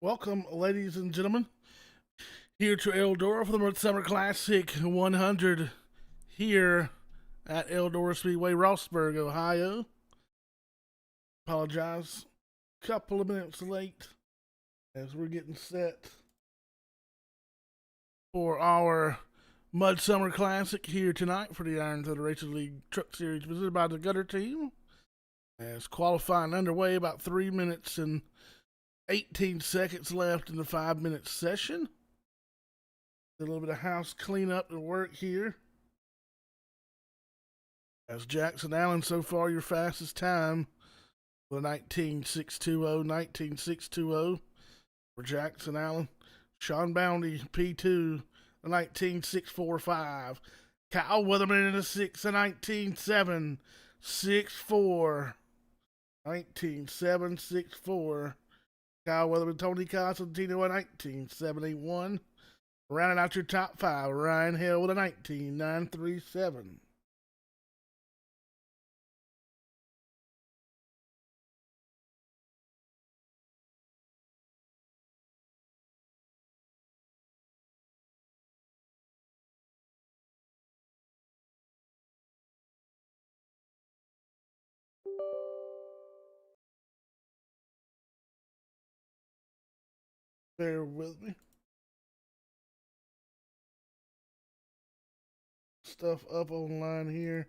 Welcome, ladies and gentlemen, here to Eldora for the Midsummer Classic 100 here at Eldora Speedway, Rossburg, Ohio. Apologize, couple of minutes late as we're getting set for our Midsummer Classic here tonight for the Iron Federation League Truck Series presented by the Gutter Team. As qualifying underway, about 3 minutes and 18 seconds left in the 5-minute session. A little bit of house cleanup and work here. As Jackson Allen, so far your fastest time for 19.620, 19.620 for Jackson Allen. Sean Bounty, P2, 19.645. Kyle Weatherman in the 6, 19.7, 6.4, 19.764. Kyle Weatherman, Tony Constantino, 19.781. Rounding out your top 5, Ryan Hill with a 19.937. Bear with me. Stuff up online here.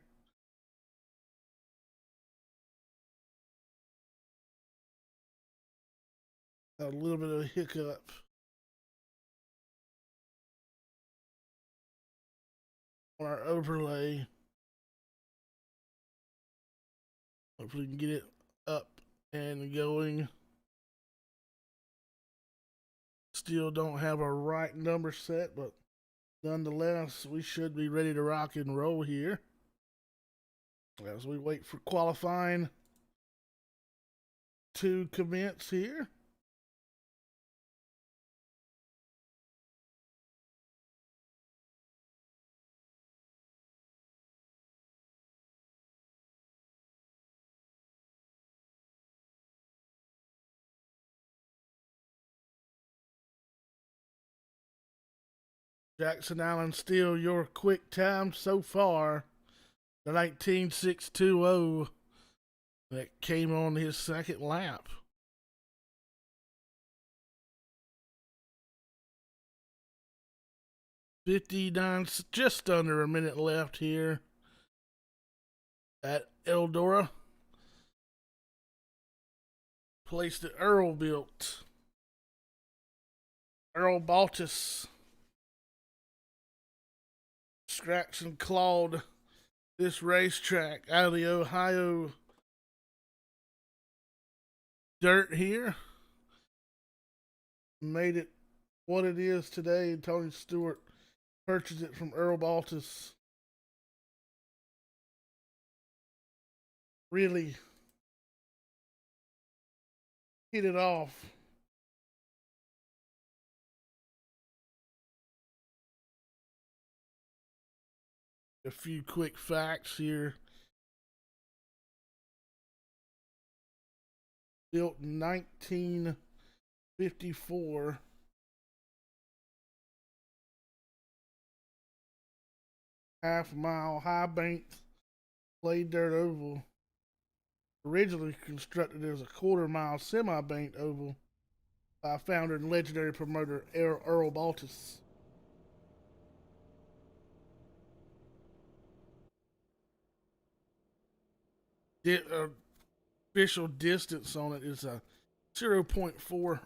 A little bit of a hiccup. On our overlay. Hopefully we can get it up and going. Still don't have our right number set, but nonetheless, we should be ready to rock and roll here as we wait for qualifying to commence here. Jackson Allen still your quick time so far. The 19.620 that came on his second lap. Just under a minute left here at Eldora. Place that Earl built. Earl Baltus scratched and clawed this racetrack out of the Ohio dirt here. Made it what it is today. Tony Stewart purchased it from Earl Baltus. Really hit it off. A few quick facts here. Built in 1954. Half-mile, high-banked, clay dirt oval. Originally constructed as a quarter-mile semi-banked oval by founder and legendary promoter Earl Baltus. The official distance on it is a 0.44.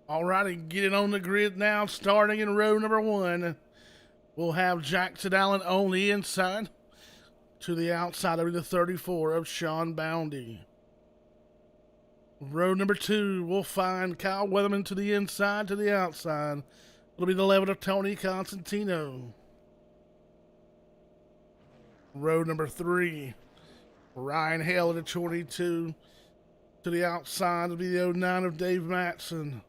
Alrighty, get it on the grid now. Starting in row number 1, we'll have Jackson Allen on the inside. To the outside of the 34 of Sean Boundy. Row number 2 will find Kyle Weatherman to the inside, to the outside. It'll be the 11 of Tony Constantino. Row number 3, Ryan Hale at the 22. To the outside, it'll be the 09 of Dave Matson.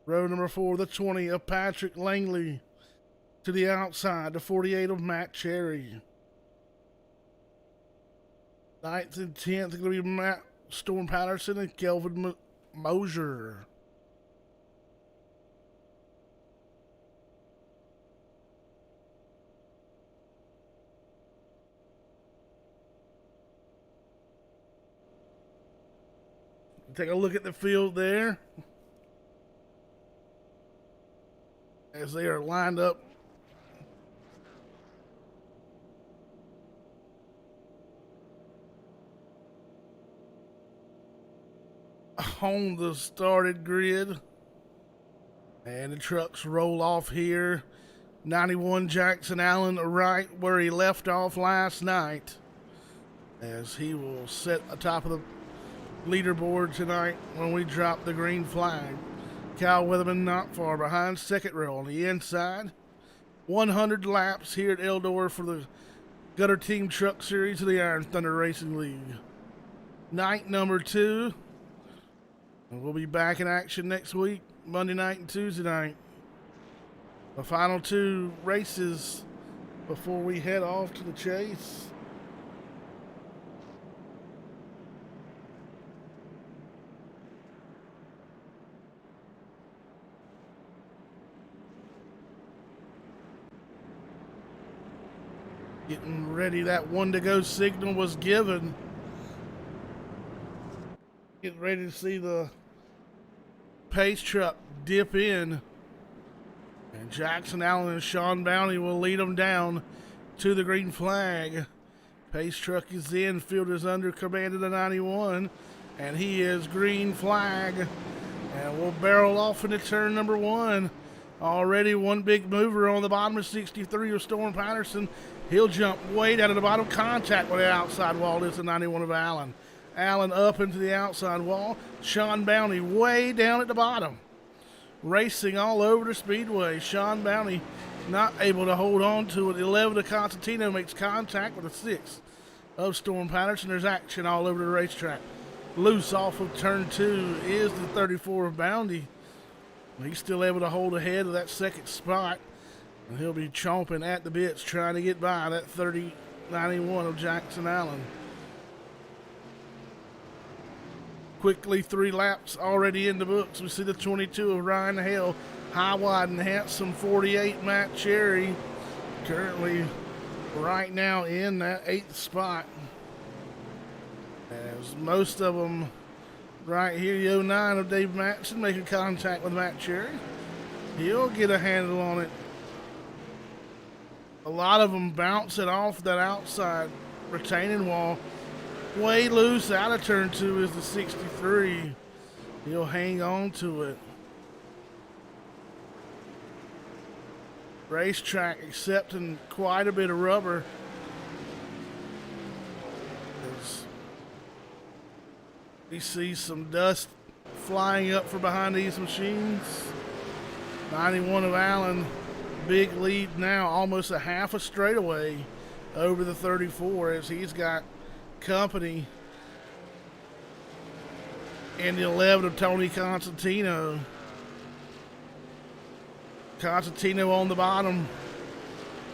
Row number 4, the 20 of Patrick Langley. To the outside, the 48 of Matt Cherry. 9th and 10th are going to be Matt Storm Patterson and Kelvin Mosier. Take a look at the field there as they are lined up. On the started grid, and the trucks roll off here. 91 Jackson Allen right where he left off last night, as he will sit atop of the leaderboard tonight when we drop the green flag. Kyle Weatherman not far behind, second row on the inside. 100 laps here at Eldora for the Gutter Team Truck Series of the Iron Thunder Racing League. Night number 2. And we'll be back in action next week, Monday night and Tuesday night. The final 2 races before we head off to the chase. Getting ready, that 1 to go signal was given. Getting ready to see the pace truck dip in. And Jackson Allen and Sean Bounty will lead them down to the green flag. Pace truck is in, field is under command of the 91. And he is green flag. And we'll barrel off into turn number 1. Already one big mover on the bottom of 63 of Storm Patterson. He'll jump way down to the bottom. Contact with the outside wall is the 91 of Allen. Allen up into the outside wall. Sean Bounty way down at the bottom. Racing all over the Speedway. Sean Bounty not able to hold on to it. 11 of Constantino makes contact with the 6 of Storm Patterson. There's action all over the racetrack. Loose off of turn 2 is the 34 of Bounty. He's still able to hold ahead of that second spot. And he'll be chomping at the bits trying to get by that 30-91 of Jackson Allen. Quickly 3 laps already in the books. We see the 22 of Ryan Hale. High, wide, and handsome 48 Matt Cherry. Currently right now in that 8th spot. As most of them right here, the 09 of Dave Matson making contact with Matt Cherry. He'll get a handle on it. A lot of them bounce it off that outside retaining wall. Way loose out of turn 2 is the 63. He'll hang on to it. Racetrack accepting quite a bit of rubber. We see some dust flying up from behind these machines. 91 of Allen, big lead now, almost a half a straightaway over the 34 as he's got company in the 11 of Tony Constantino. Constantino on the bottom.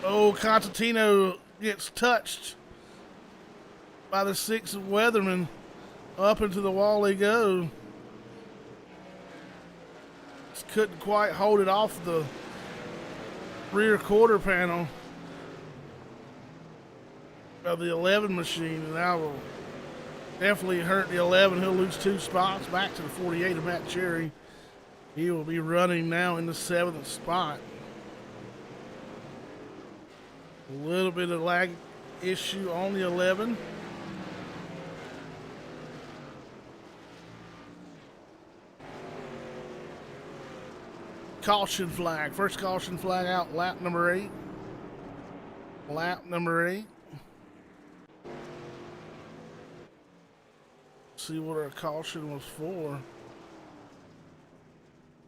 Oh, Constantino gets touched by the 6 of Weatherman. Up into the wall they go. Just couldn't quite hold it off the rear quarter panel of the 11 machine, and that will definitely hurt the 11. He'll lose 2 spots back to the 48 of Matt Cherry. He will be running now in the 7th spot. A little bit of lag issue on the 11. Caution flag. First caution flag out, lap number 8. Lap number 8. see what our caution was for.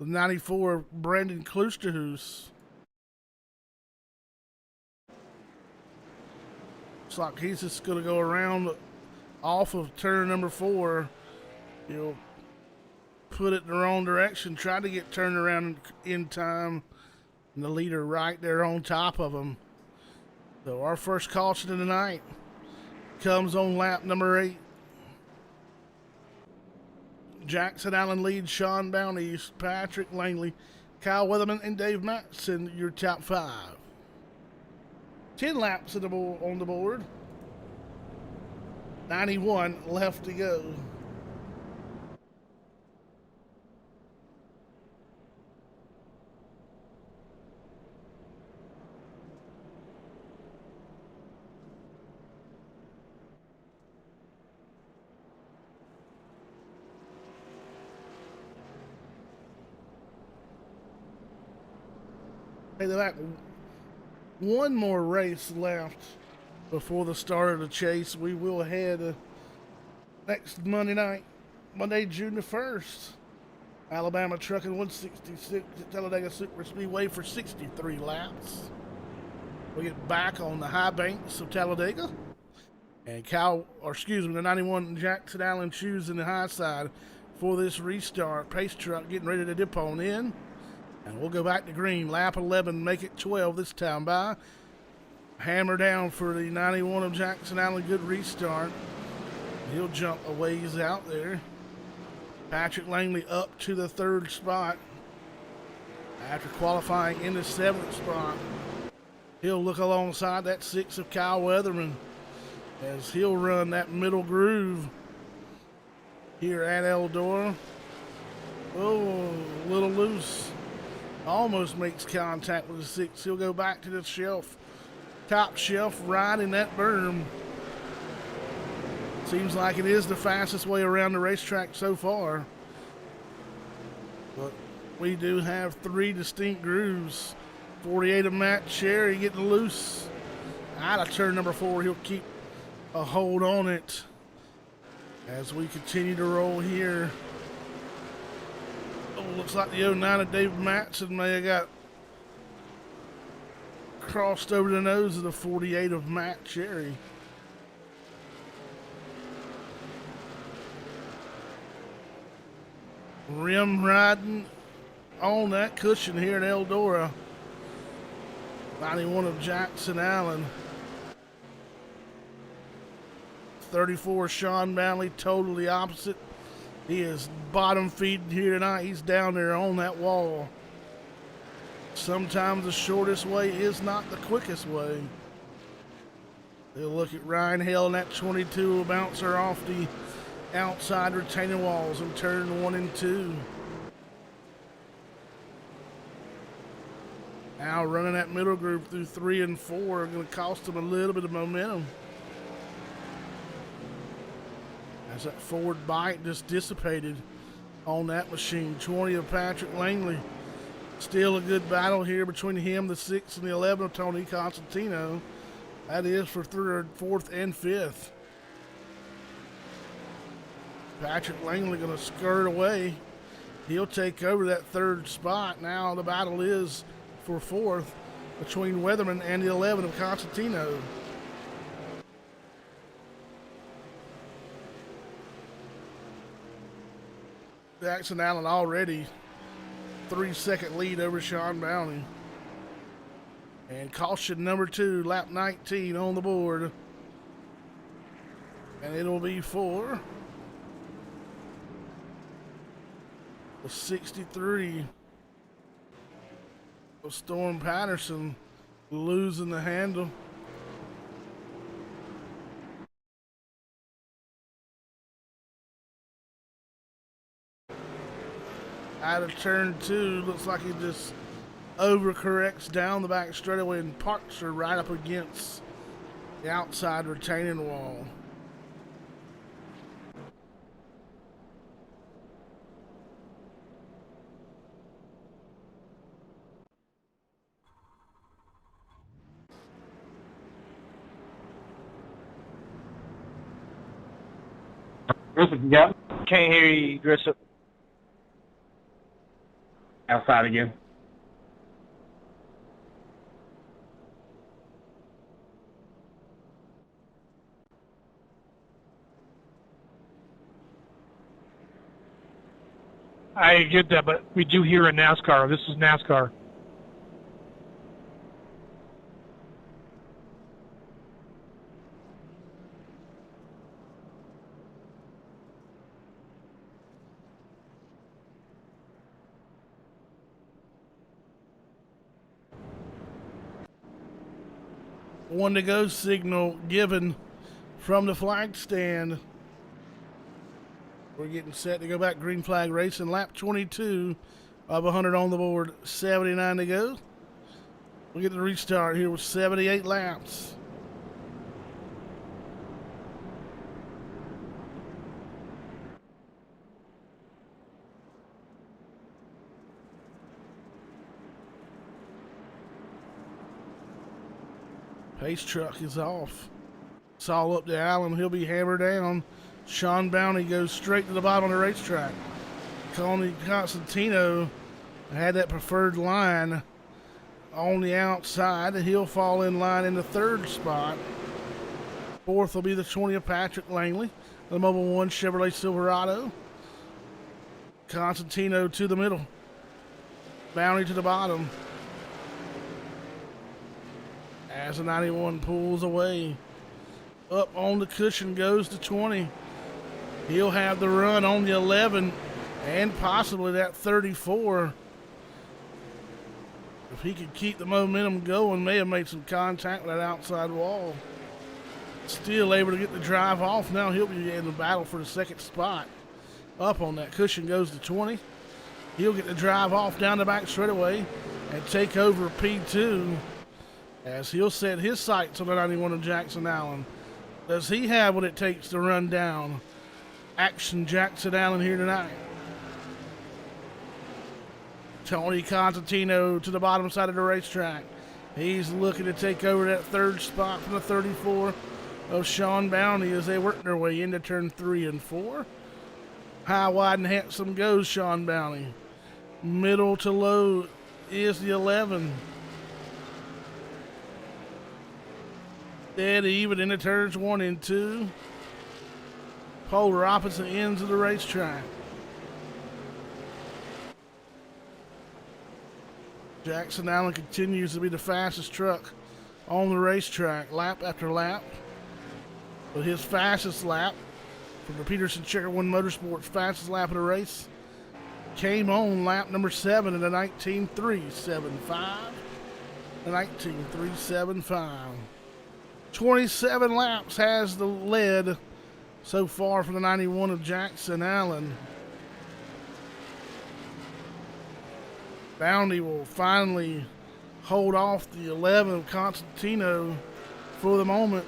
The 94, Brandon Klusterhuis. Looks like he's just going to go around off of turn number 4. He'll put it in the wrong direction, try to get turned around in time, and the leader right there on top of him. So our first caution of the night comes on lap number 8. Jackson Allen leads Sean Bounty, Patrick Langley, Kyle Weatherman, and Dave Matson, your top 5. 10 laps on the board. 91 left to go. Hey, they're like one more race left before the start of the chase. We will head next Monday night, Monday, June the 1st. Alabama Trucking 166 at Talladega Super Speedway for 63 laps. We get back on the high banks of Talladega. And the 91 Jackson Allen choosing the high side for this restart. Pace truck getting ready to dip on in. And we'll go back to green. Lap 11, make it 12 this time by. Hammer down for the 91 of Jackson Allen. Good restart. He'll jump a ways out there. Patrick Langley up to the 3rd spot after qualifying in the 7th spot. He'll look alongside that 6 of Kyle Weatherman as he'll run that middle groove here at Eldora. Oh, a little loose. Almost makes contact with the 6. He'll go back to the shelf. Top shelf right in that berm. Seems like it is the fastest way around the racetrack so far. But we do have 3 distinct grooves. 48 of Matt Cherry getting loose. Out of turn number 4, he'll keep a hold on it as we continue to roll here. Oh, looks like the 09 of Dave Matson may have got crossed over the nose of the 48 of Matt Cherry. Rim riding on that cushion here in Eldora. 91 of Jackson Allen. 34 Sean Bounty, totally opposite. He is bottom feeding here tonight. He's down there on that wall. Sometimes the shortest way is not the quickest way. They'll look at Ryan Hale, and that 22 will bounce her off the outside retaining walls in turn 1 and 2. Now running that middle group through 3 and 4 are going to cost them a little bit of momentum. As that forward bite just dissipated on that machine. 20 of Patrick Langley. Still a good battle here between him, the 6 and the 11 of Tony Constantino. That is for 3rd, 4th, and 5th. Patrick Langley going to skirt away. He'll take over that 3rd spot. Now the battle is for 4th between Weatherman and the 11 of Constantino. Jackson Allen already 3-second lead over Sean Bounty. And caution number 2, lap 19 on the board. And it'll be for the 63 of Storm Patterson, losing the handle. Out of turn 2, looks like he just overcorrects down the back straightaway and parks her right up against the outside retaining wall. Griffith, you got me? Can't hear you, Grissom. Outside again. I get that, but we do hear in NASCAR. This is NASCAR. One to go signal given from the flag stand. We're getting set to go back. Green flag racing. Lap 22 of 100 on the board. 79 to go. We'll get the restart here with 78 laps. Pace truck is off. It's all up to Allen. He'll be hammered down. Sean Bounty goes straight to the bottom of the racetrack. Tony Constantino had that preferred line on the outside. He'll fall in line in the third spot. Fourth will be the 20 of Patrick Langley, the Mobile 1 Chevrolet Silverado. Constantino to the middle. Bounty to the bottom. As the 91 pulls away. Up on the cushion goes the 20. He'll have the run on the 11 and possibly that 34. If he could keep the momentum going, may have made some contact with that outside wall. Still able to get the drive off. Now he'll be in the battle for the second spot. Up on that cushion goes the 20. He'll get the drive off down the back straightaway and take over P2 as he'll set his sights on the 91 of Jackson Allen. Does he have what it takes to run down Action Jackson Allen here tonight? Tony Constantino to the bottom side of the racetrack. He's looking to take over that third spot from the 34 of Sean Bounty as they work their way into turn 3 and 4. High, wide, and handsome goes Sean Bounty. Middle to low is the 11. Dead even into turns 1 and 2. Polar opposite ends of the racetrack. Jackson Allen continues to be the fastest truck on the racetrack, lap after lap. But his fastest lap from the Peterson Checker One Motorsports fastest lap of the race came on lap number 7 in a 19.375. A 19.375. 27 laps has the lead so far for the 91 of Jackson Allen. Bounty will finally hold off the 11 of Constantino for the moment.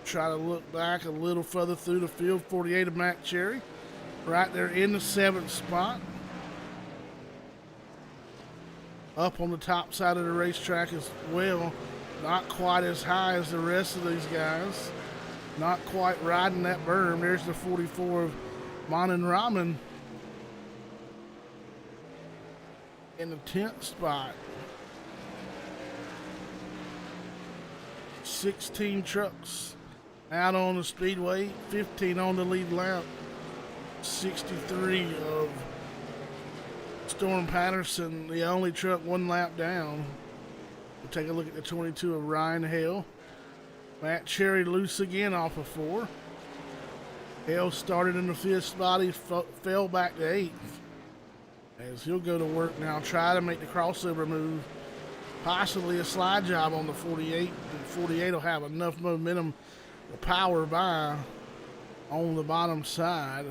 Try to look back a little further through the field. 48 of Matt Cherry. Right there in the 7th spot. Up on the top side of the racetrack as well. Not quite as high as the rest of these guys. Not quite riding that berm. There's the 44 of Manan Rahman in the 10th spot. 16 trucks out on the speedway. 15 on the lead lap. 63 of Storm Patterson, the only truck 1 lap down. We'll take a look at the 22 of Ryan Hale. Matt Cherry loose again off of 4. Hale started in the 5th spot. He fell back to 8th. As he'll go to work now, try to make the crossover move. Possibly a slide job on the 48. And 48 will have enough momentum to power by on the bottom side.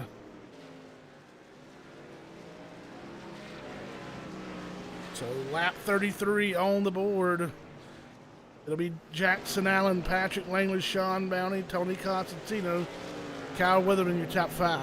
So lap 33 on the board. It'll be Jackson Allen, Patrick Langley, Sean Bounty, Tony Constantino, Kyle Weatherman, your top 5.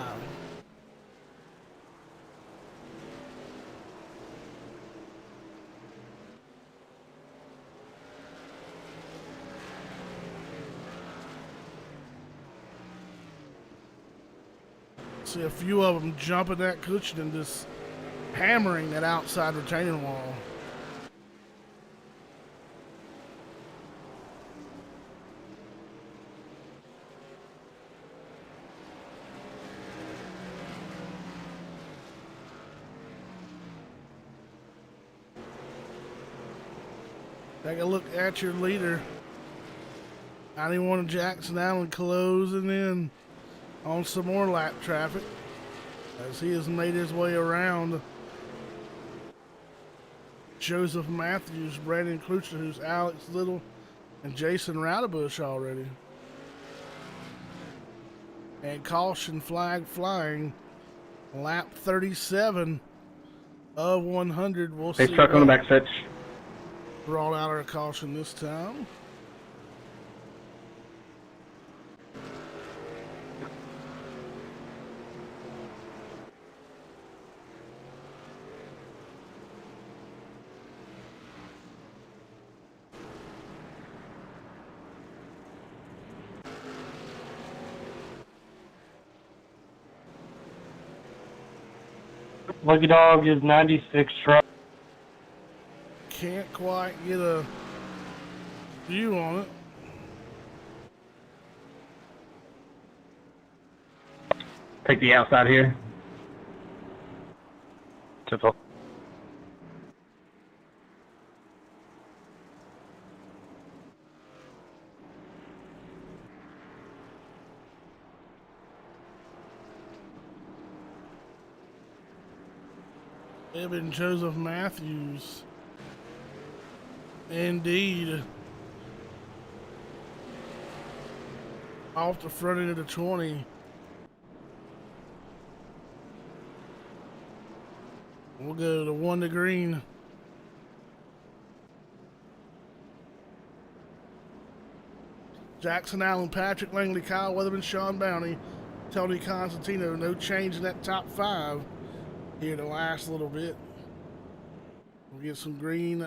See a few of them jumping that cushion and just hammering that outside retaining wall. Take a look at your leader. 91 Jackson Allen closing in on some more lap traffic as he has made his way around Joseph Matthews, Brandon Klucher, who's Alex Little, and Jason Roudabush already. And caution flag flying. Lap 37 of 100. We'll see. Truck on the back stretch. Brought out our caution this time. Lucky Dog is 96 truck. Can't quite get a view on it. Take the outside here. Typical. Evan Joseph Matthews. Indeed. Off the front end of the 20. We'll go to 1 to green. Jackson Allen, Patrick Langley, Kyle Weatherman, Sean Bounty, Tony Constantino. No change in that top 5 here the last little bit. We'll get some green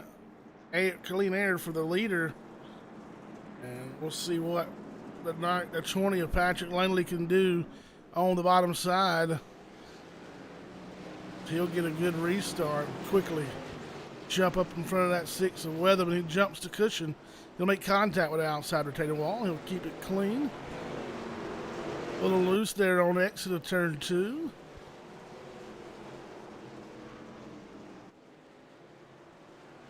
air, clean air for the leader. And we'll see what the 20 of Patrick Langley can do on the bottom side. He'll get a good restart quickly. Jump up in front of that 6 of Weatherman. He jumps to cushion. He'll make contact with the outside retaining wall. He'll keep it clean. A little loose there on exit of turn 2.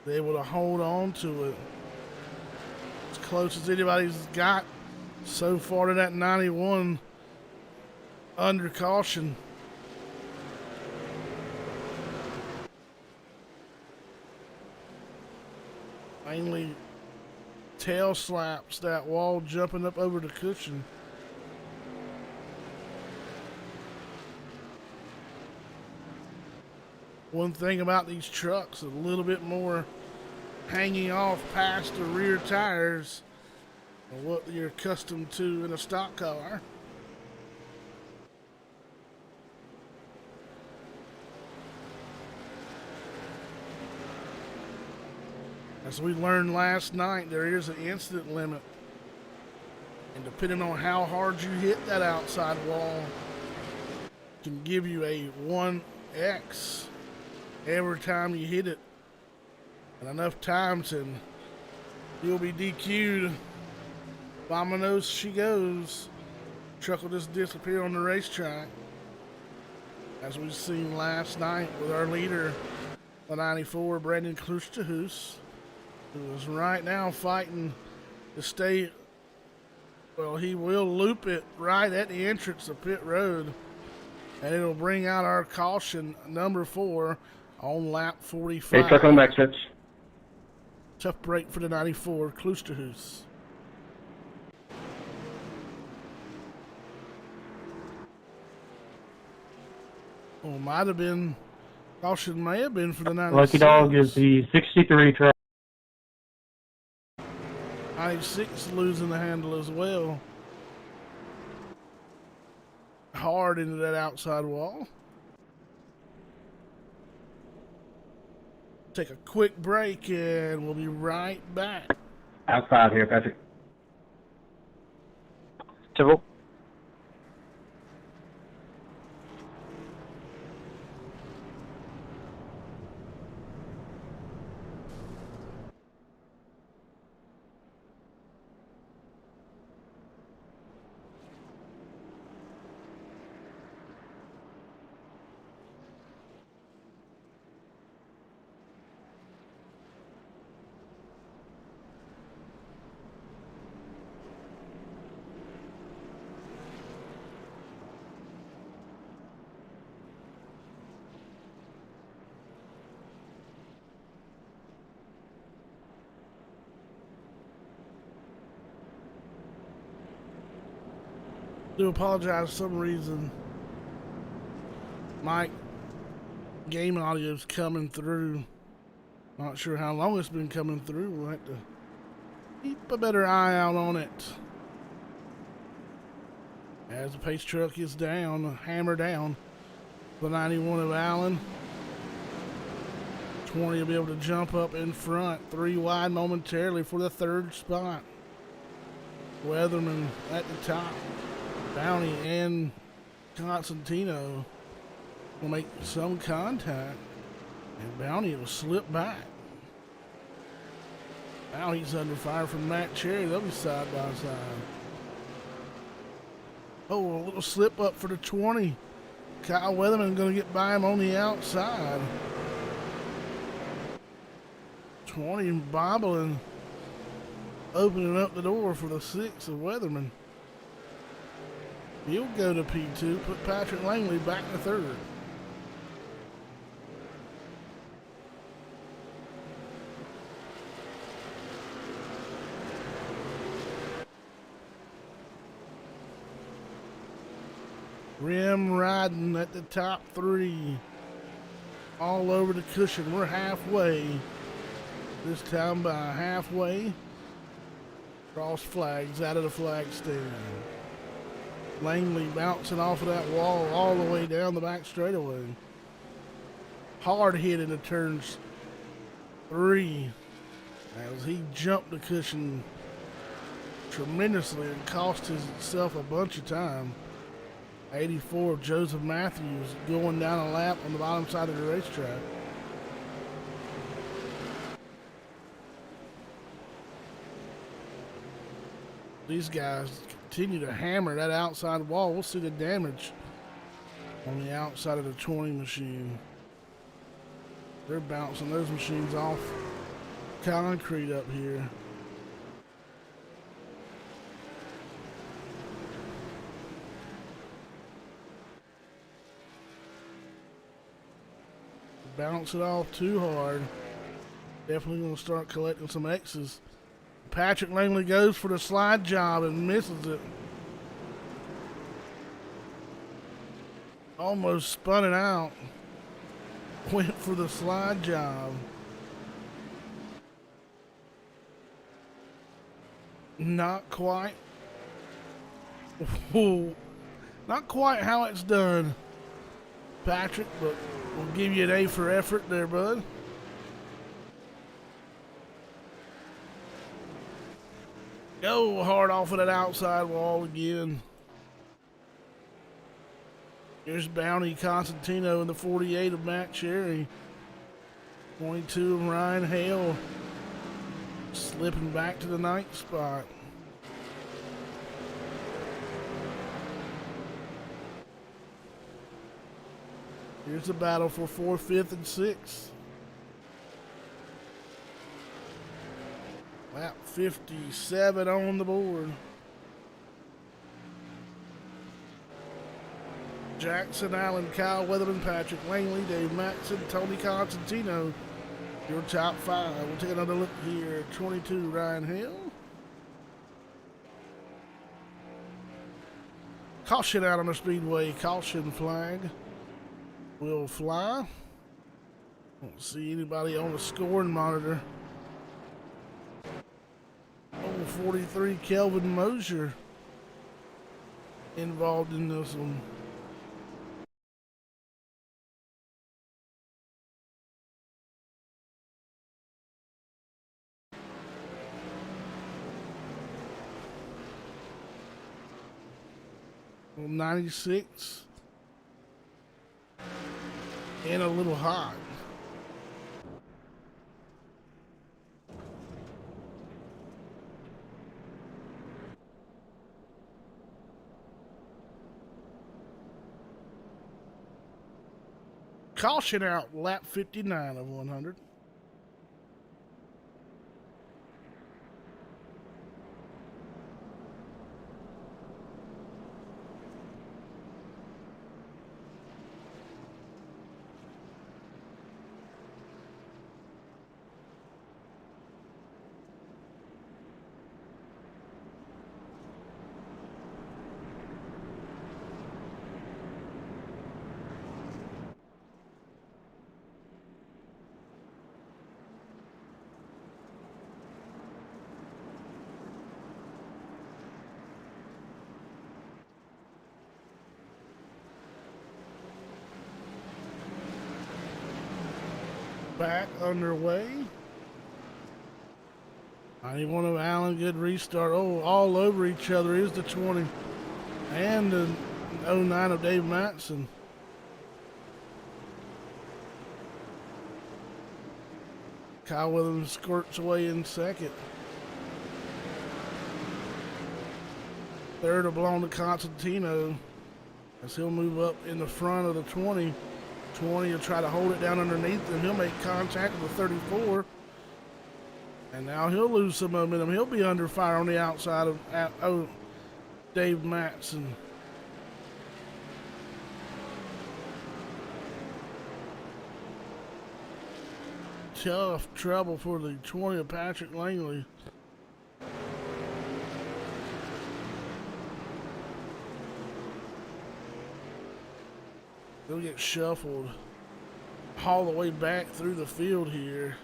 Able to hold on to it. As close as anybody's got so far to that 91 under caution. Mainly tail slaps that wall jumping up over the cushion. One thing about these trucks, a little bit more hanging off past the rear tires than what you're accustomed to in a stock car. As we learned last night, there is an incident limit. And depending on how hard you hit that outside wall, it can give you a 1X every time you hit it. And enough times and you'll be DQ'd. Vamonos she goes. Truck will just disappear on the racetrack. As we've seen last night with our leader, the 94, Brandon Kluster, who is right now fighting to stay. Well, he will loop it right at the entrance of pit road. And it'll bring out our caution number 4 on lap 45. Hey, truck on back stretch. Tough break for the 94, Klusterhuis. Well, might have been, caution may have been for the 96. Lucky Dog is the 63 truck. 96 losing the handle as well. Hard into that outside wall. Take a quick break and we'll be right back. Outside here, Patrick. Typical. Do apologize for some reason. My game audio's coming through. Not sure how long it's been coming through. We'll have to keep a better eye out on it. As the pace truck is down, hammer down. The 91 of Allen. 20 will be able to jump up in front. 3 wide momentarily for the 3rd spot. Weatherman at the top. Bounty and Constantino will make some contact. And Bounty will slip back. Bounty's under fire from Matt Cherry. They'll be side by side. Oh, a little slip up for the 20. Kyle Weatherman going to get by him on the outside. 20 bobbling, opening up the door for the 6 of Weatherman. He'll go to P2, put Patrick Langley back to 3rd. Rim riding at the top 3. All over the cushion. We're halfway. This time by halfway. Cross flags out of the flag stand. Langley bouncing off of that wall all the way down the back straightaway. Hard hit into turns 3 as he jumped the cushion tremendously and cost himself a bunch of time. 84 of Joseph Matthews going down a lap on the bottom side of the racetrack. These guys continue to hammer that outside wall. We'll see the damage on the outside of the 20 machine. They're bouncing those machines off concrete up here. Bounce it off too hard. Definitely going to start collecting some X's. Patrick Langley goes for the slide job and misses it. Almost spun it out. Went for the slide job. Not quite. Ooh, not quite how it's done, Patrick, but we'll give you an A for effort there, bud. Go hard off of that outside wall again. Here's Bounty Constantino in the 48 of Matt Cherry. 22 of Ryan Hale. Slipping back to the 9th spot. Here's the battle for 4th, 5th, and 6th. Lap 57 on the board. Jackson Allen, Kyle Weatherman, Patrick Langley, Dave Maxson, Tony Constantino. Your top 5. We'll take another look here. 22, Ryan Hill. Caution out on the Speedway. Caution flag will fly. Don't see anybody on the scoring monitor. 43, Kelvin Mosier involved in this one. Well, 96 and a little hot. Caution out, lap 59 of 100. back underway. 91 of Allen, good restart. Oh, all over each other is the 20 and the 09 of Dave Matson. Kyle Williams squirts away in second. Third will belong to Constantino as he'll move up in the front of the 20. 20 will try to hold it down underneath and he'll make contact with the 34. And now he'll lose some momentum. He'll be under fire on the outside of Dave Matson. Tough trouble for the 20 of Patrick Langley. They'll get shuffled all the way back through the field here.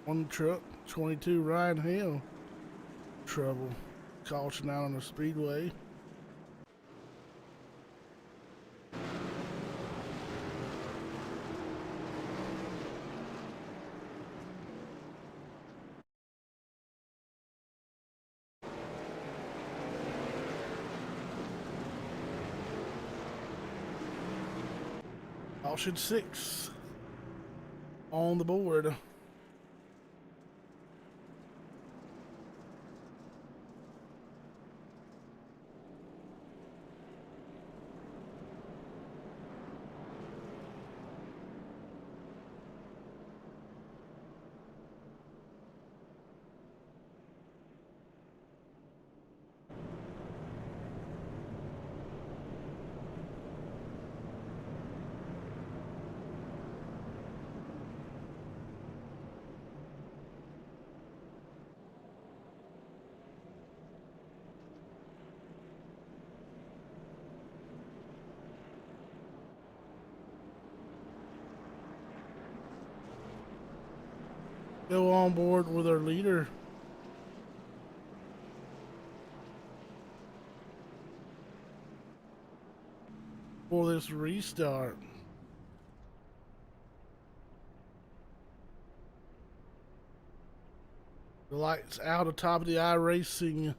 One truck, 22 Ryan Hale. Trouble. Caution out on the Speedway. Caution 6 on the board. Go on board with our leader. For this restart. The lights out atop of the iRacing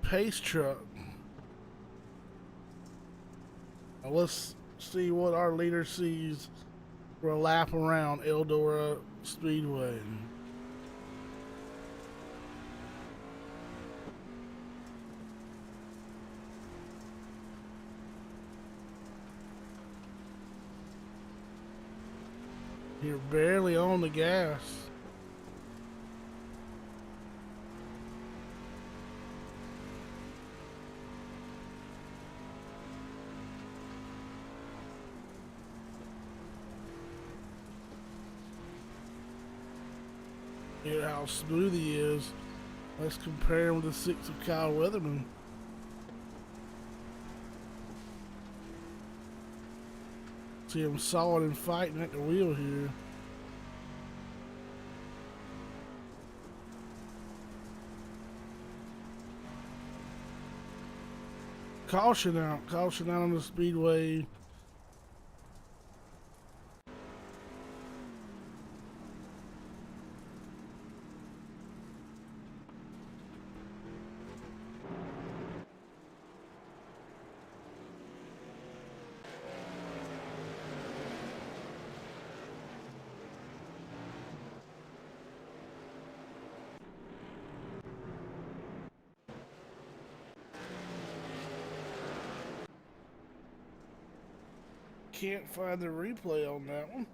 pace truck. Now let's see what our leader sees for a lap around Eldora Speedway. You're barely on the gas. Hear how smooth he is. Let's compare him with the 6 of Kyle Weatherman. See him solid and fighting at the wheel here. Caution out on the Speedway. Can't find the replay on that one.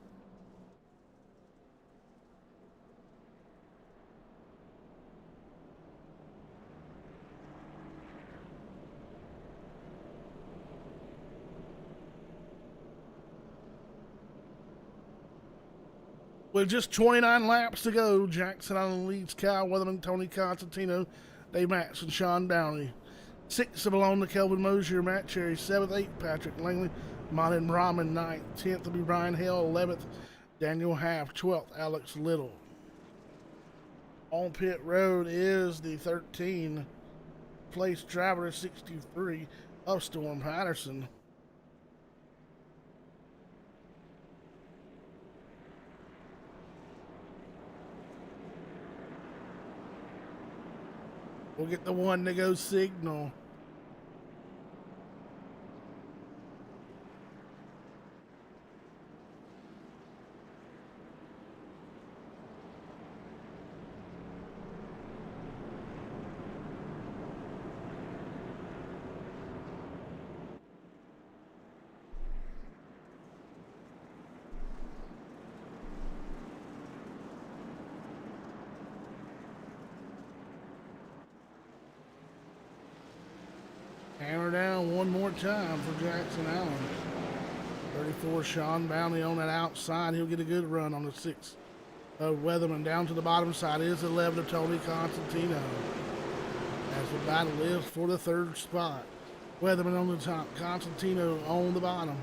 With just 29 laps to go, Jackson Allen leads Kyle Weatherman, Tony Constantino, Dave Matson, Sean Downey. 6th belong to Kelvin Mosier, Matt Cherry. 7th, 8th, Patrick Langley. Modern Ramen 9th. 10th will be Brian Hill. 11th, Daniel Half. 12th, Alex Little. On pit road is the 13 place driver, 63 of Storm Patterson. We'll get the one to go signal. Hammer down one more time for Jackson Allen. 34, Sean Bounty on that outside. He'll get a good run on the 6th of Weatherman. Down to the bottom side is 11 of Tony Constantino. As the battle is for the 3rd spot. Weatherman on the top, Constantino on the bottom.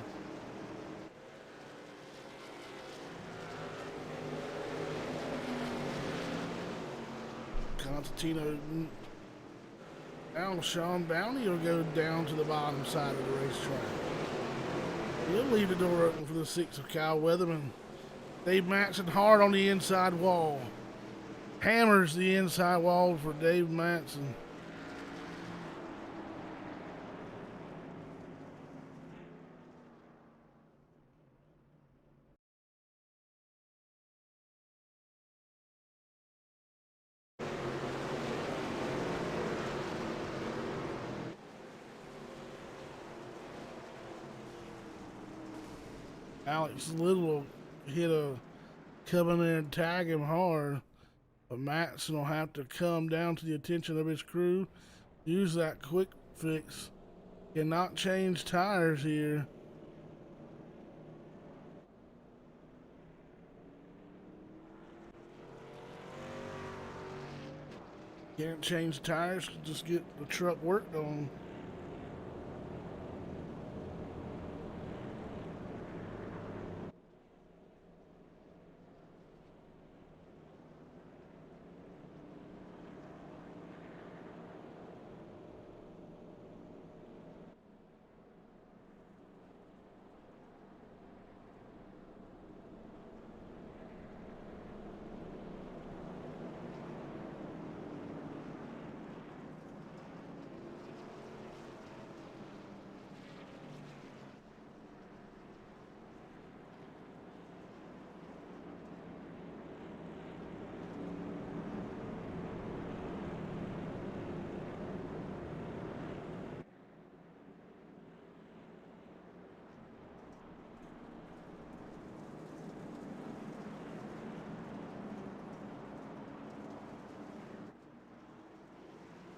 Constantino down. Sean Bounty will go down to the bottom side of the racetrack. He'll leave the door open for the 6th of Kyle Weatherman. Dave Matson hard on the inside wall. Hammers the inside wall for Dave Matson. Alex Little hit a come in there and tag him hard, but Matson will have to come down to the attention of his crew. Use that quick fix. Cannot change tires here. Can't change tires, just get the truck worked on.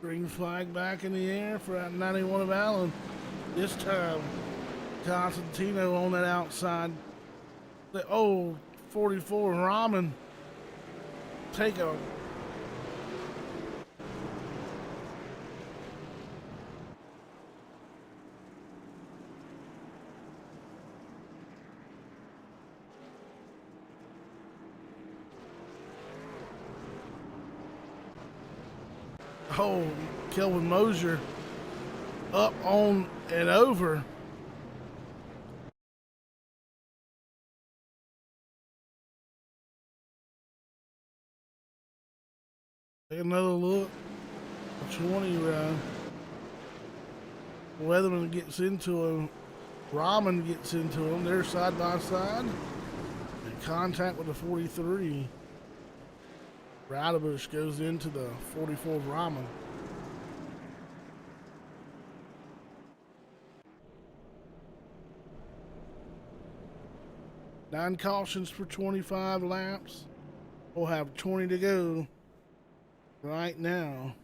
Green flag back in the air for that 91 of Allen. This time, Constantino on that outside. Oh, 44 Ramen. Take a Oh, Kelvin Mosier up on and over. Take another look. 20 round. Weatherman gets into him. Rahman gets into him. They're side by side. In contact with the 43. Radabush goes into the 44 Rahman. Nine cautions for 25 laps. We'll have 20 to go right now.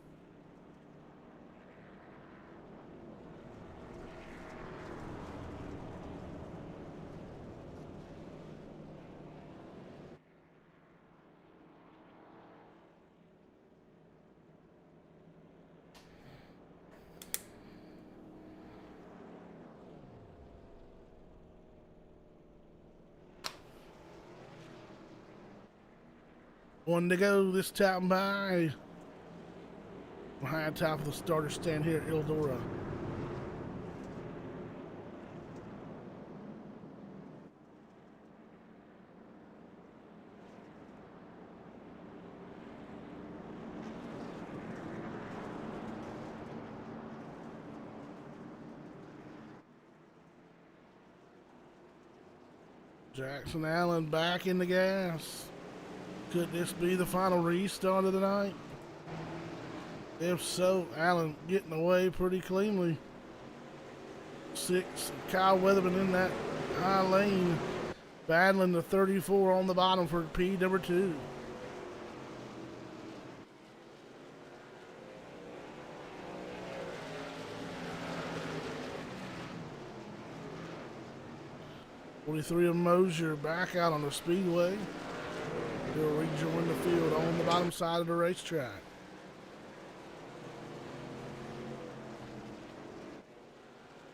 One to go this time by. Behind top of the starter stand here at Eldora. Jackson Allen back in the gas. Could this be the final restart of the night? If so, Allen getting away pretty cleanly. 6, Kyle Weatherman in that high lane, battling the 34 on the bottom for P number 2. '43 of Mosier back out on the Speedway. He'll rejoin the field on the bottom side of the racetrack.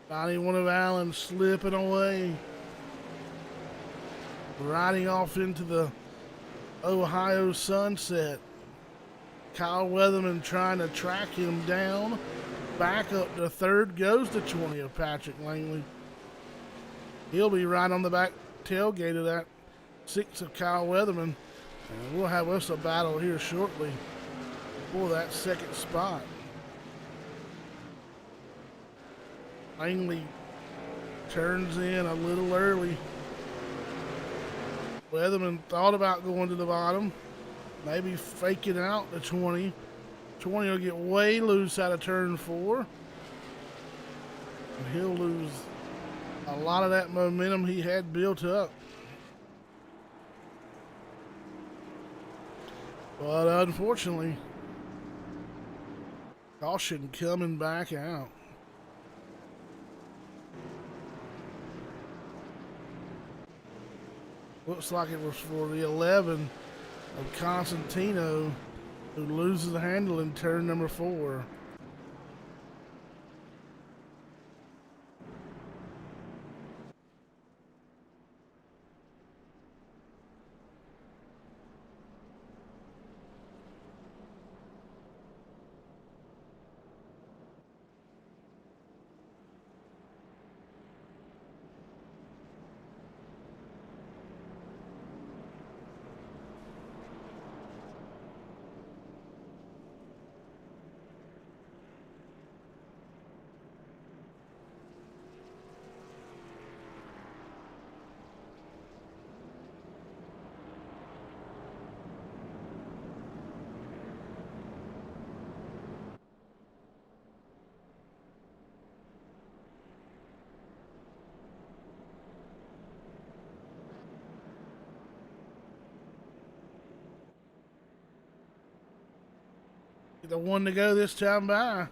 One of Allen slipping away. Riding off into the Ohio sunset. Kyle Weatherman trying to track him down. Back up to third goes to 20 of Patrick Langley. He'll be right on the back tailgate of that 6 of Kyle Weatherman. And we'll have us a battle here shortly for that second spot. Langley turns in a little early. Weatherman thought about going to the bottom, maybe faking out the 20. 20 will get way loose out of turn 4. And he'll lose a lot of that momentum he had built up. But unfortunately, caution coming back out. Looks like it was for the 11 of Constantino, who loses the handle in turn number 4. The one to go this time by.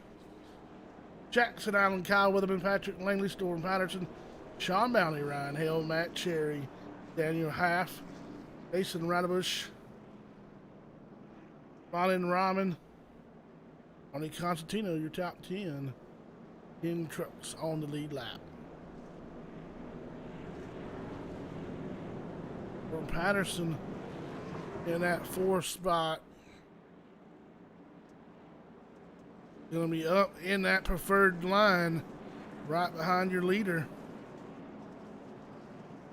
Jackson Allen, Kyle Weatherman, Patrick Langley, Storm Patterson, Sean Bounty, Ryan Hale, Matt Cherry, Daniel Half, Jason Radabush, Malin Rahman, Ronnie Constantino, your top 10. 10 trucks on the lead lap. Storm Patterson in that 4th spot. Going to be up in that preferred line right behind your leader.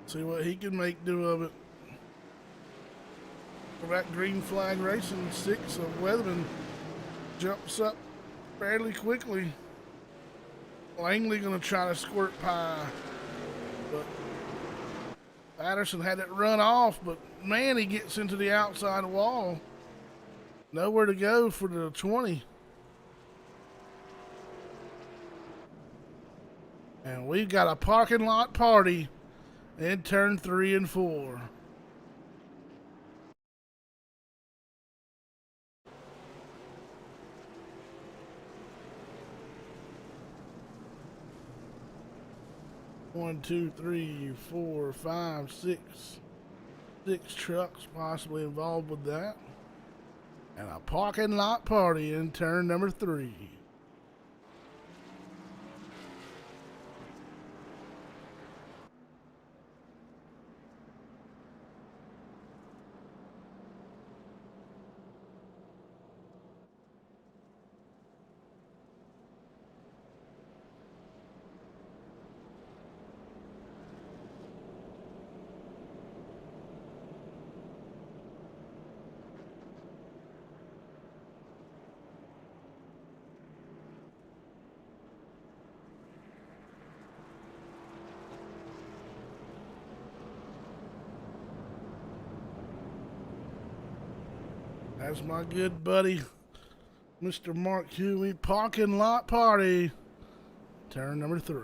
See what he can make do of it. For that green flag racing, 6 of Weatherman jumps up fairly quickly. Langley going to try to squirt pie, but Patterson had it run off, but man, he gets into the outside wall. Nowhere to go for the 20. And we've got a parking lot party in turn 3 and 4. One, two, three, four, five, six. 6 trucks possibly involved with that. And a parking lot party in turn number 3. As my good buddy, Mr. Mark Huey, parking lot party. Turn number 3.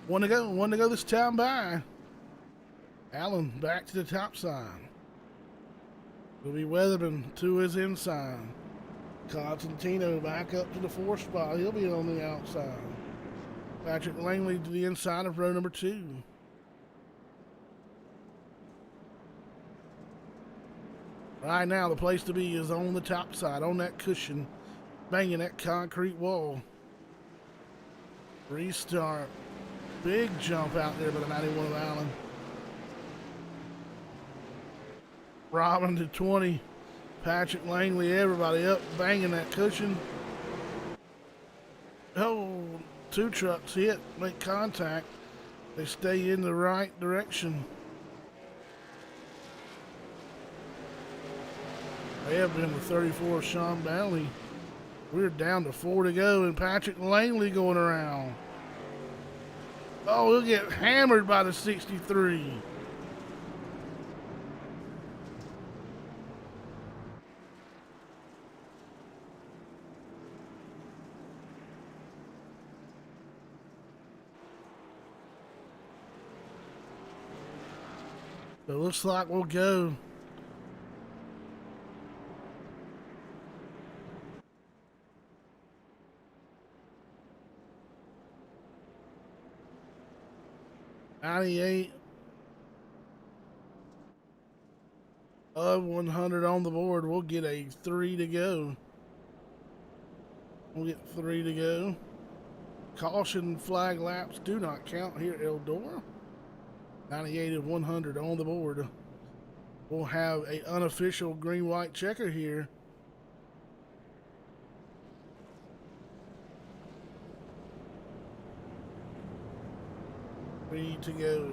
One to go this time by. Allen back to the top side. It'll be Weatherman to his inside. Constantino back up to the 4th spot. He'll be on the outside. Patrick Langley to the inside of row number 2. Right now, the place to be is on the top side, on that cushion, banging that concrete wall. Restart. Big jump out there by the 91 of Allen. Robin to 20. Patrick Langley, everybody up, banging that cushion. Oh, 2 trucks hit, make contact. They stay in the right direction. They have been the 34 Sean Bailey. We're down to 4 to go, and Patrick Langley going around. Oh, he'll get hammered by the 63. So it looks like we'll go. $98 of 100 on the board. We'll get a 3 to go. We'll get 3 to go. Caution flag laps do not count here at Eldora. 98 of 100 on the board. We'll have an unofficial green-white checker here. Three to go.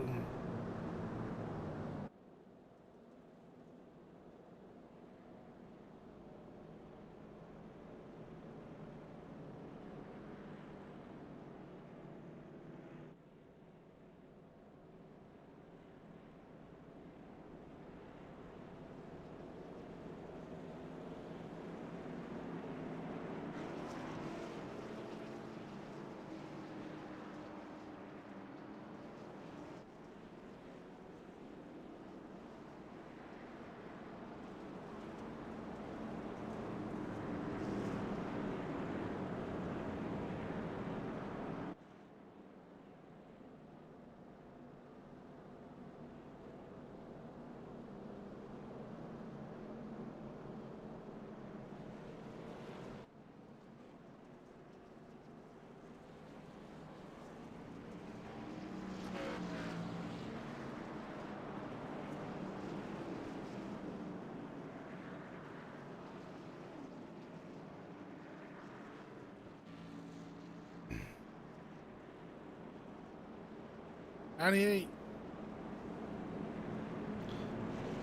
$98.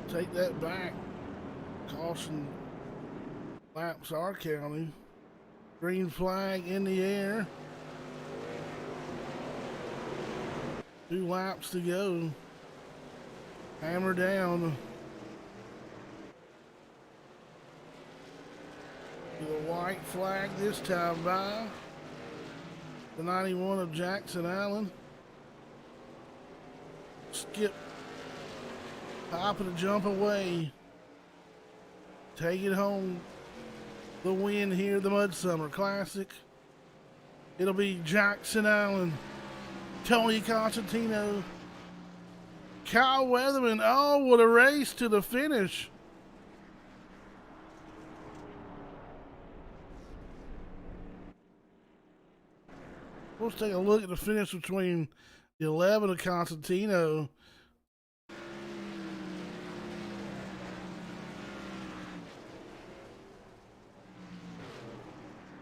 Take that back. Caution laps our county. Green flag in the air. 2 laps to go. Hammer down. To the white flag this time by the 91 of Jackson Allen. Skip, popping a jump away. Take it home. The win here, the Mud Summer Classic. It'll be Jackson Allen, Tony Constantino, Kyle Weatherman. Oh, what a race to the finish. Let's take a look at the finish between the 11 of Constantino.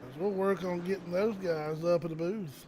As we'll work on getting those guys up in the booth.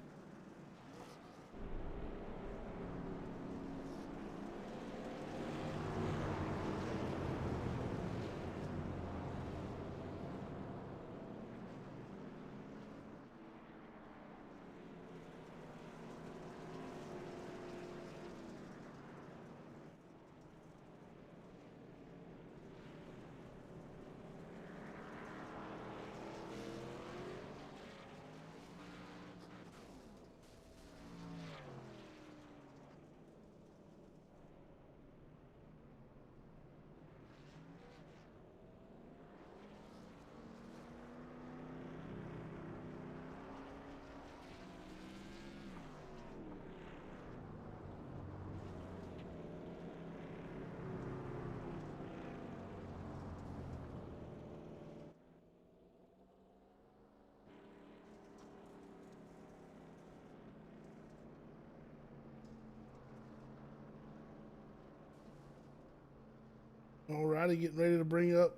Alrighty, getting ready to bring up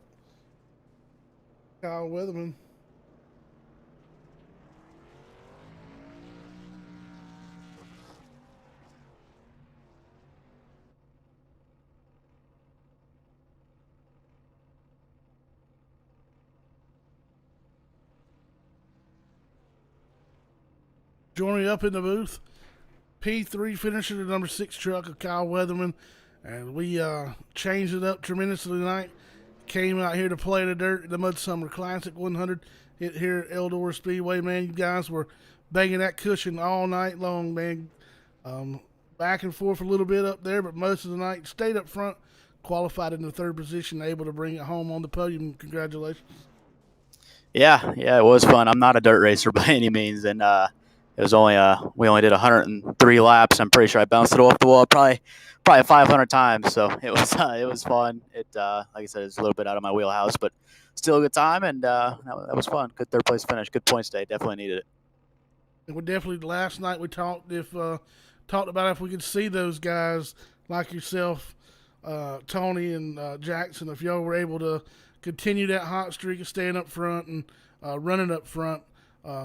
Kyle Weatherman. Joining me up in the booth, P3 finisher, the number 6 truck of Kyle Weatherman. And we changed it up tremendously tonight. Came out here to play the dirt, the Mud Summer Classic 100 here at Eldora Speedway. Man, you guys were banging that cushion all night long, man. Back and forth a little bit up there, but most of the night stayed up front, qualified in the 3rd position, able to bring it home on the podium. Congratulations. Yeah, it was fun. I'm not a dirt racer by any means, and it was only we only did 103 laps. I'm pretty sure I bounced it off the wall probably 500 times. So it was fun. It like I said, it's a little bit out of my wheelhouse, but still a good time, and that was fun. Good 3rd place finish. Good points day. Definitely needed it. And we definitely last night we talked about if we could see those guys like yourself, Tony and Jackson, if y'all were able to continue that hot streak of staying up front and running up front.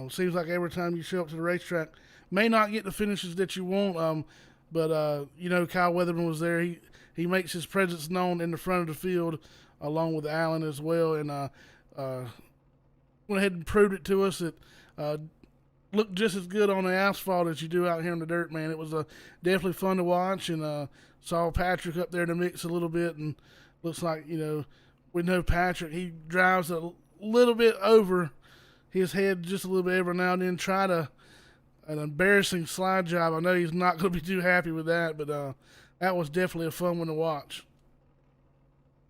Seems like every time you show up to the racetrack, may not get the finishes that you want, but Kyle Weatherman was there. He makes his presence known in the front of the field, along with Allen as well, and went ahead and proved it to us that looked just as good on the asphalt as you do out here in the dirt, man. It was definitely fun to watch, and saw Patrick up there in the mix a little bit, and looks like, we know Patrick, he drives a little bit over his head just a little bit every now and then, try an embarrassing slide job. I know he's not going to be too happy with that, but that was definitely a fun one to watch.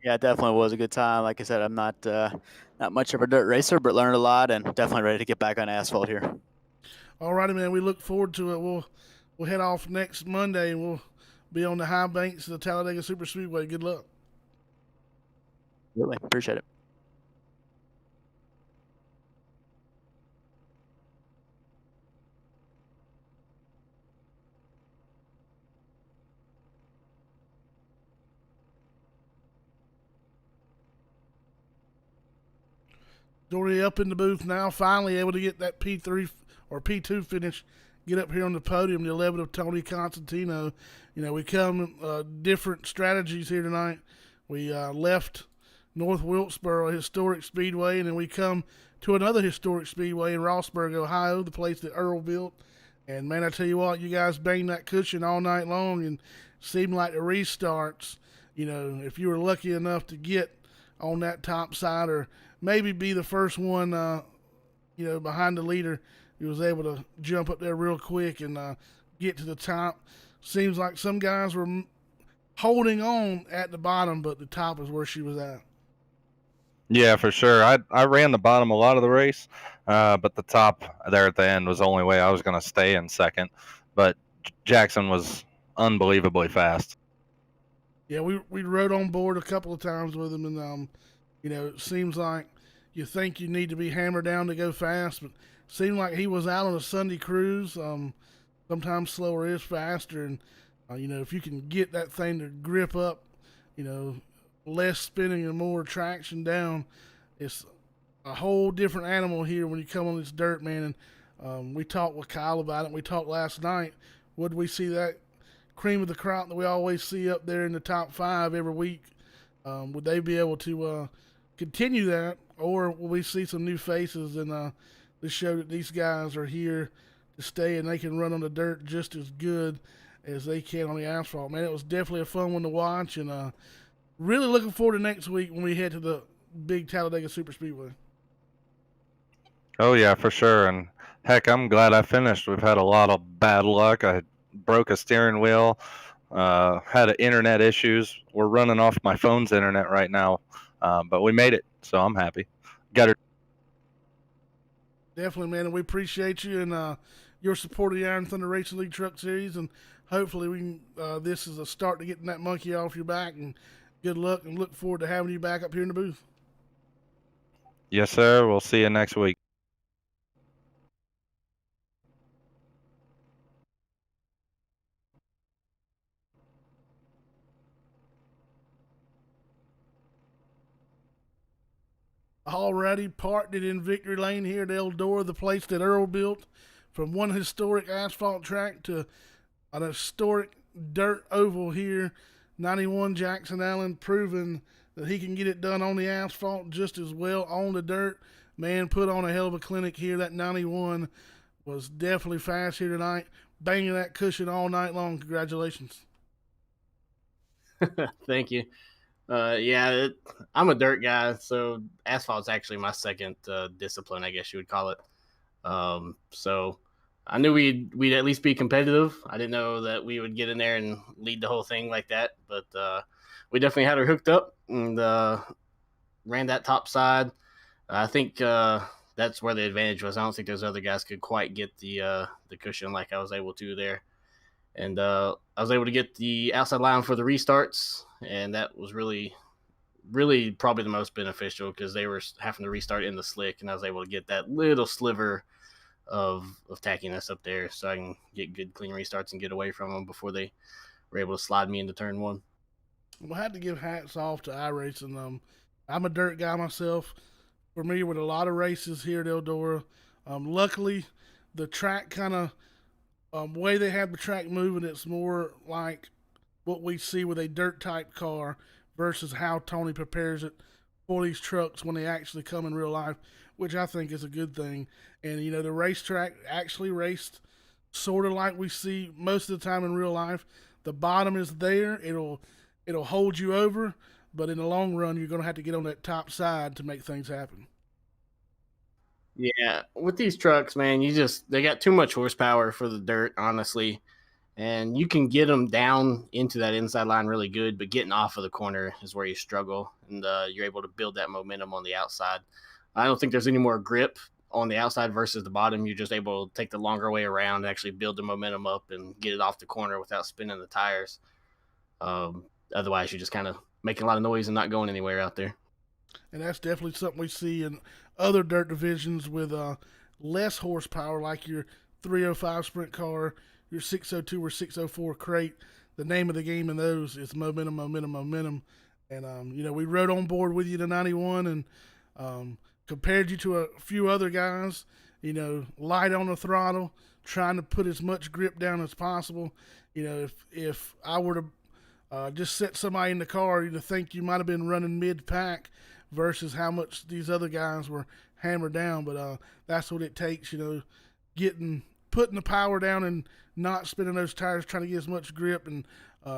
Yeah, it definitely was a good time. Like I said, I'm not much of a dirt racer, but learned a lot, and definitely ready to get back on asphalt here. All righty, man. We look forward to it. We'll head off next Monday, and we'll be on the high banks of the Talladega Super Speedway. Good luck. Really appreciate it. Dory up in the booth now, finally able to get that P3 or P2 finish, get up here on the podium, the 11 of Tony Constantino. We come different strategies here tonight. We left North Wilkesboro Historic Speedway, and then we come to another historic speedway in Rossburg, Ohio, the place that Earl built. And, man, I tell you what, you guys banged that cushion all night long, and seemed like the restarts, if you were lucky enough to get on that top side or maybe be the first one, behind the leader, he was able to jump up there real quick and get to the top. Seems like some guys were holding on at the bottom, but the top is where she was at. Yeah, for sure. I ran the bottom a lot of the race, but the top there at the end was the only way I was going to stay in second. But Jackson was unbelievably fast. Yeah, we rode on board a couple of times with him, and it seems like you think you need to be hammered down to go fast, but it seemed like he was out on a Sunday cruise. Sometimes slower is faster, and if you can get that thing to grip up, less spinning and more traction down, it's a whole different animal here when you come on this dirt, man. And we talked with Kyle about it. We talked last night. Would we see that cream of the crop that we always see up there in the top 5 every week? Would they be able to continue that, or will we see some new faces and to show that these guys are here to stay and they can run on the dirt just as good as they can on the asphalt? Man, it was definitely a fun one to watch, and really looking forward to next week when we head to the big Talladega Super Speedway. Oh, yeah, for sure. And heck, I'm glad I finished. We've had a lot of bad luck. I broke a steering wheel, had internet issues. We're running off my phone's internet right now, but we made it, so I'm happy. Got her. Definitely, man, and we appreciate you and your support of the Iron Thunder Racing League Truck Series, and hopefully we can, this is a start to getting that monkey off your back, and good luck, and look forward to having you back up here in the booth. Yes, sir. We'll see you next week. already parked it in Victory Lane here at Eldora, the place that Earl built, from one historic asphalt track to an historic dirt oval here. 91 Jackson Allen proving that he can get it done on the asphalt just as well on the dirt. Man, put on a hell of a clinic here. That 91 was definitely fast here tonight, banging that cushion all night long. Congratulations. Thank you. I'm a dirt guy, so asphalt's actually my second discipline, I guess you would call it. So I knew we'd at least be competitive. I didn't know that we would get in there and lead the whole thing like that, but we definitely had her hooked up and ran that top side. I think that's where the advantage was. I don't think those other guys could quite get the cushion like I was able to there. And I was able to get the outside line for the restarts, and that was really, really probably the most beneficial because they were having to restart in the slick, and I was able to get that little sliver of tackiness up there so I can get good, clean restarts and get away from them before they were able to slide me into turn one. We'll have to give hats off to iRacing. I'm a dirt guy myself, familiar with a lot of races here at Eldora. Luckily, the track kind of way they have the track moving, it's more like what we see with a dirt type car versus how Tony prepares it for these trucks when they actually come in real life, which I think is a good thing. And you know, the racetrack actually raced sort of like we see most of the time in real life. The bottom is there; it'll hold you over, but in the long run, you're going to have to get on that top side to make things happen. Yeah, with these trucks, man, they got too much horsepower for the dirt, honestly. And you can get them down into that inside line really good, but getting off of the corner is where you struggle, and you're able to build that momentum on the outside. I don't think there's any more grip on the outside versus the bottom. You're just able to take the longer way around and actually build the momentum up and get it off the corner without spinning the tires. Otherwise, you're just kind of making a lot of noise and not going anywhere out there. And that's definitely something we see in other dirt divisions with less horsepower, like your 305 sprint car, your 602 or 604 crate. The name of the game in those is momentum, momentum, momentum. And, you know, we rode on board with you to 91 and compared you to a few other guys, you know, light on the throttle, trying to put as much grip down as possible. You know, if I were to just set somebody in the car, you'd think you might have been running mid-pack versus how much these other guys were hammered down. But that's what it takes, you know, putting the power down and not spinning those tires, trying to get as much grip. And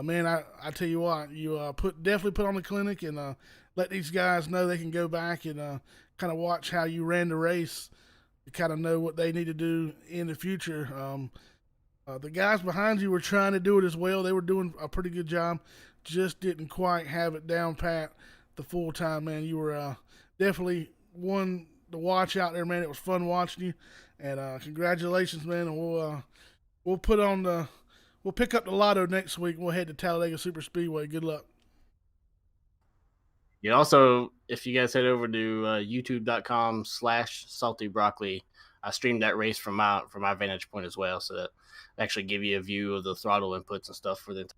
man, I tell you what, you definitely put on the clinic and let these guys know they can go back and kind of watch how you ran the race to kind of know what they need to do in the future. The guys behind you were trying to do it as well. They were doing a pretty good job, just didn't quite have it down pat the full time, man. You were definitely one to watch out there, man. It was fun watching you, and congratulations, man. And we'll pick up the lotto next week. We'll head to Talladega Super Speedway. Good luck. You also, if you guys head over to youtube.com/saltybroccoli, I streamed that race from my vantage point as well, so that actually give you a view of the throttle inputs and stuff for the.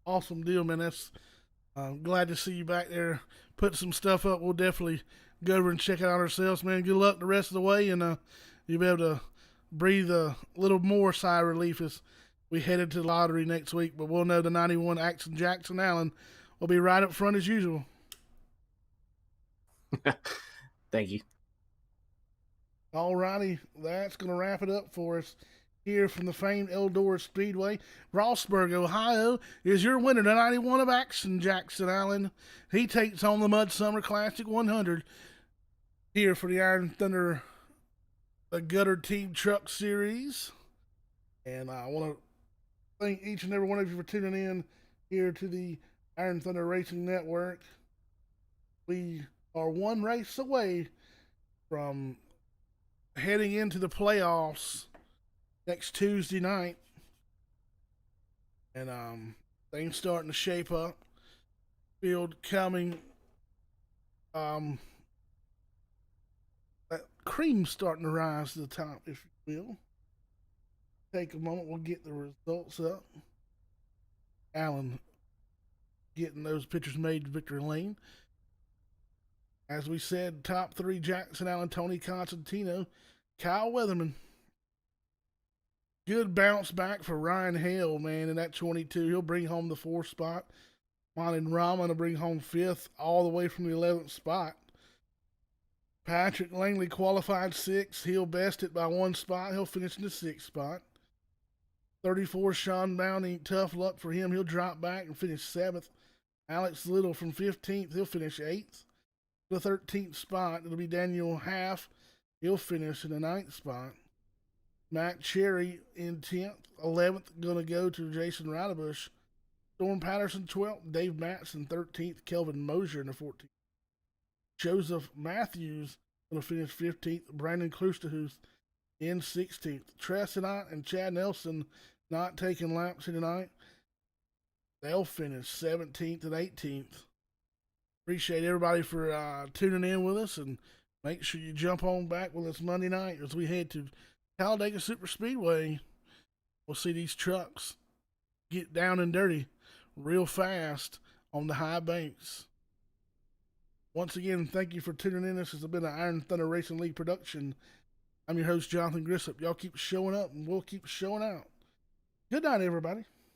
Awesome deal, man. That's glad to see you back there putting some stuff up. We'll definitely go over and check it out ourselves, man. Good luck the rest of the way, and you'll be able to breathe a little more sigh of relief as we headed to the lottery next week. But we'll know the 91 Jackson Allen will be right up front as usual. Thank you. All righty, that's going to wrap it up for us here from the famed Eldora Speedway. Rossburg, Ohio is your winner, the 91 of Jackson Allen. He takes on the Mud Summer Classic 100 here for the Iron Thunder, the Gutter Team Truck Series. And I want to thank each and every one of you for tuning in here to the Iron Thunder Racing Network. We are one race away from heading into the playoffs next Tuesday night, and things starting to shape up. Field coming, that cream's starting to rise to the top, if you will. Take a moment, we'll get the results up. Allen getting those pictures made to Victory Lane. As we said, top 3, Jackson Allen, Tony Constantino, Kyle Weatherman. Good bounce back for Ryan Hale, man, in that 22. He'll bring home the 4th spot. Juan Rahman will bring home 5th, all the way from the 11th spot. Patrick Langley qualified 6th. He'll best it by 1 spot. He'll finish in the 6th spot. 34, Sean Bounty, tough luck for him. He'll drop back and finish 7th. Alex Little from 15th. He'll finish 8th. The 13th spot, it'll be Daniel Half. He'll finish in the 9th spot. Matt Cherry in 10th. 11th, going to go to Jason Ridebush. Storm Patterson, 12th. Dave Matson, 13th. Kelvin Mosier in the 14th. Joseph Matthews going to finish 15th. Brandon Klusterhuth in 16th. Tressenant and Chad Nelson not taking laps here tonight. They'll finish 17th and 18th. Appreciate everybody for tuning in with us, and make sure you jump on back with us Monday night as we head to Talladega Super Speedway. We'll see these trucks get down and dirty real fast on the high banks. Once again, thank you for tuning in. This has been an Iron Thunder Racing League production. I'm your host, Jonathan Grissom. Y'all keep showing up, and we'll keep showing out. Good night, everybody.